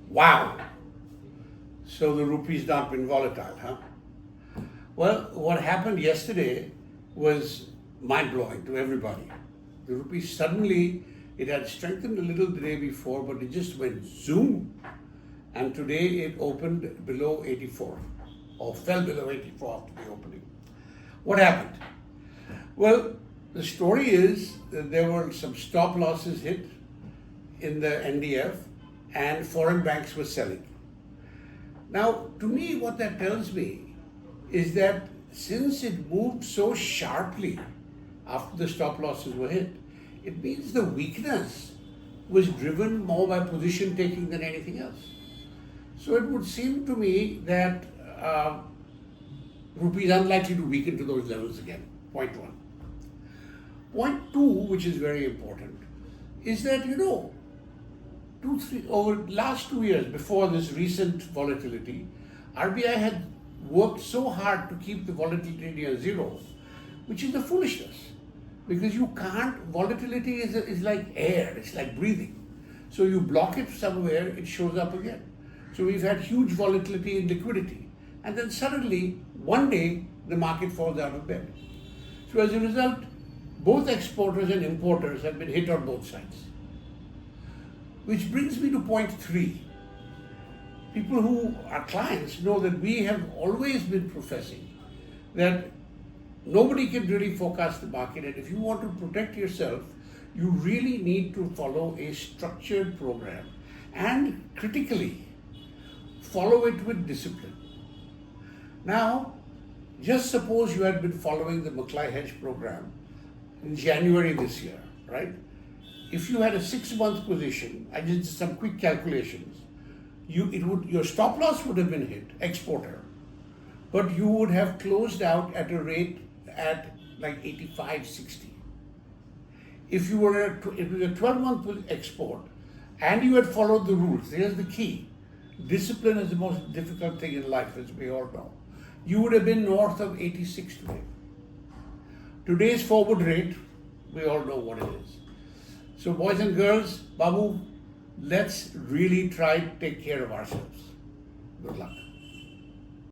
Wow. So the rupee's not been volatile, huh? Well, what happened yesterday was mind-blowing to everybody. The rupee suddenly, it had strengthened a little the day before, but it just went zoom. And today it opened below 84, or fell below 84 after the opening. What happened? Well, the story is that there were some stop losses hit in the NDF and foreign banks were selling. Now, to me, what that tells me is that since it moved so sharply after the stop losses were hit, it means the weakness was driven more by position taking than anything else. So it would seem to me that rupee is unlikely to weaken to those levels again, point one. Point two, which is very important, is that, over the last 2 years before this recent volatility, RBI had worked so hard to keep the volatility near zero, which is a foolishness. Because you can't, volatility is like air, it's like breathing. So you block it somewhere, it shows up again. So we've had huge volatility in liquidity. And then suddenly, one day, the market falls out of bed. So as a result, both exporters and importers have been hit on both sides. Which brings me to point three. People who are clients know that we have always been professing that nobody can really forecast the market, and if you want to protect yourself, you really need to follow a structured program and critically follow it with discipline. Now, just suppose you had been following the Mecklai hedge program in January this year, right? If you had a 6-month position, I did some quick calculations, your stop loss would have been hit, exporter, but you would have closed out at a rate at like 85, 60. If it was a 12-month export and you had followed the rules, here's the key. Discipline is the most difficult thing in life, as we all know. You would have been north of 86 today. Today's forward rate, we all know what it is. So boys and girls, Babu, let's really try to take care of ourselves. Good luck.